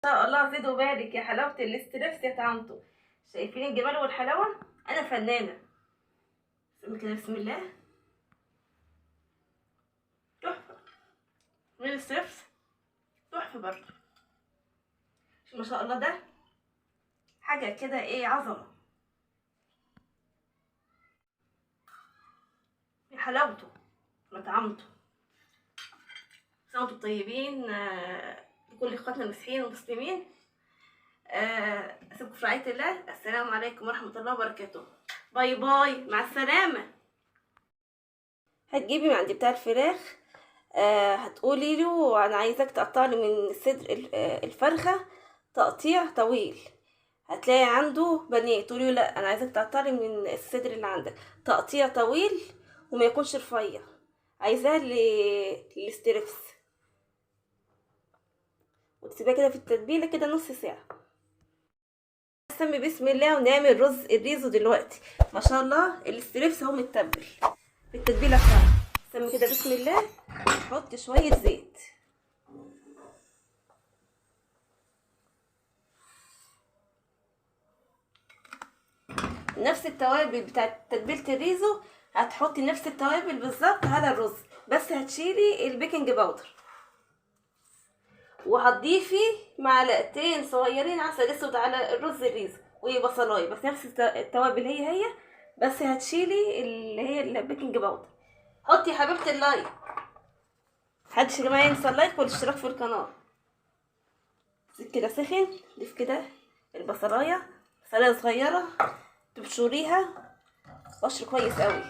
شاء الله زيد وبارك يا حلاوة الاستريبس يا طعمته. شايفين الجمال والحلاوة؟ أنا فنانة. كده بسم الله. تحفة من الاستريبس، تحفة برضه. ما شاء الله، ده حاجة كده ايه، عظمة يا حلاوته وطعمته. صوتوا طيبين لكل اخواتنا المسيحيين والمسلمين. اسيبكم في رعاية الله. السلام عليكم ورحمة الله وبركاته. باي باي، مع السلامة. هتجيبي من عند بتاع الفراخ، هتقولي له انا عايزاك تقطع لي من صدر الفرخة تقطيع طويل. هتلاقي عنده بانيه، تقولي له لا انا عايزاك تقطع لي من الصدر اللي عندك تقطيع طويل وما يكونش رفيع، عايزاه للستريبس. وتسيبها كده في التتبيله كده نص ساعه. نسمي بسم الله ونعمل رز الريزو دلوقتي. ما شاء الله الستريبس اهو متبل في التتبيله بتاعته. نسمي كده بسم الله، نحط شويه زيت. نفس التوابل بتاعت تتبيله الريزو هتحطي نفس التوابل بالظبط على الرز، بس هتشيلي البيكنج باودر وهتضيفي معلقتين صغيرين عسل اسود على الرز الريزو وبصلايه، بس نفس التوابل هي بس هتشيلي اللي هي البيكنج باودر. حطي يا حبيبه اللايك، محدش يا جماعه ينسى اللايك والاشتراك في القناه. كده سخن، ضيف كده البصلايه، بصلايه صغيره تبشريها بشر كويس قوي.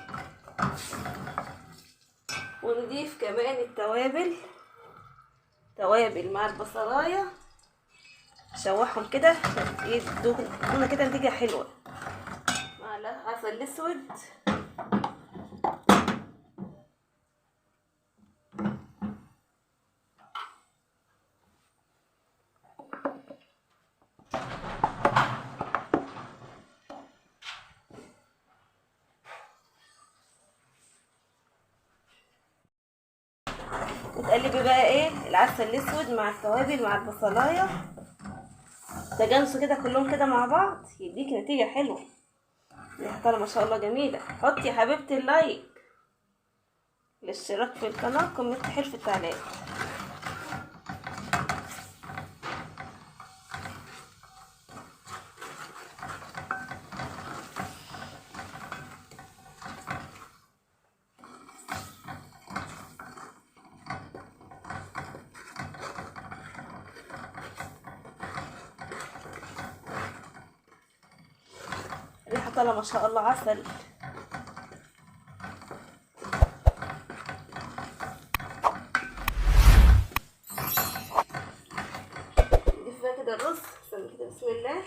ونضيف كمان التوابل، توابل مع البصلايه، شوحهم كده يدونا كده نتيجه حلوه. معلقه عسل اسود، وتقلبي بقى ايه العسل الاسود مع التوابل مع البصلايه، تجانسوا كده كلهم كده مع بعض يديك نتيجه حلوه. ريحتها ما شاء الله جميله. حطي يا حبيبتي اللايك، الاشتراك في القناه، كومنت حلو في التعليق. ريحتها ما شاء الله عسل. نضيف بقى كده الرز، استنى كده بسم الله.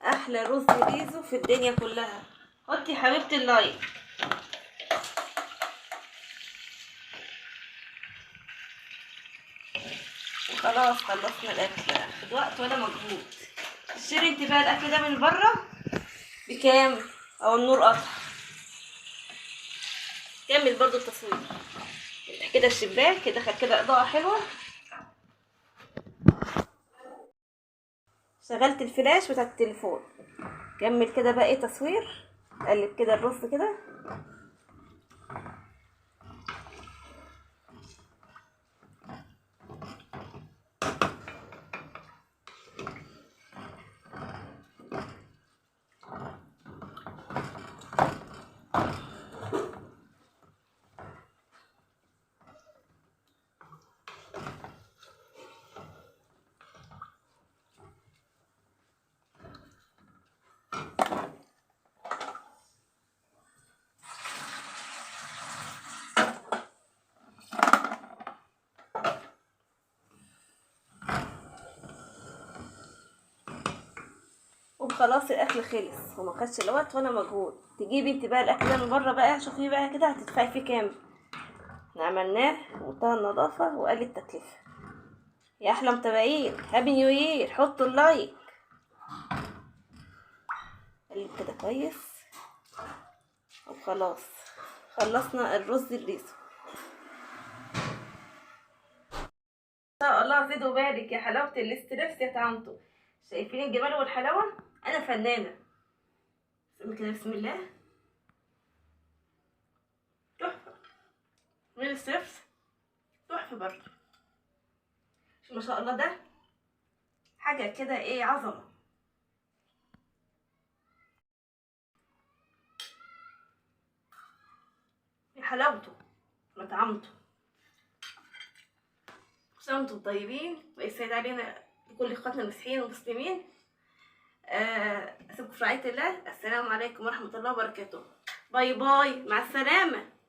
احلى رز ريزو في الدنيا كلها. حطي يا حبيبتي اللايك. وخلاص خلصنا الاكل، خد وقت ولا مجهود. اشتري انت بقى الاكل ده من بره بكام او النور قطع. كمل برضو التصوير كده، الشباك كده خد كده اضاءة حلوة. شغلت الفلاش بتاع التليفون. كمل كده بقى ايه تصوير. قلب كده الرز كده. وخلاص الاكل خلص وما خدش لا وقت ولا مجهود. تجيبي انت بقى الاكل ده من بره بقى، شوفي بقى كده هتدفعي فيه كام. احنا عملناه بمنتهى النظافه وقل التكلفه. يا احلى متابعين، هابي نيو يير. حطوا اللايك. قلب كده كويس. وخلاص خلصنا الرز الريزو. زيد وبارك، يا حلاوة الاستريبس يا طعمته. شايفين الجمال والحلاوة؟ أنا فنانة. بسم كده، بسم الله. تحفة. من الاستريبس تحفة برضه. ما شاء الله، ده حاجة كده ايه، عظمة. يا حلاوته وطعمته. كل سنة وانتم طيبين، ويسعد علينا بكل اخواتنا المسيحيين والمسلمين. اسيبكم في رعاية الله. السلام عليكم ورحمة الله وبركاته. باي باي، مع السلامة.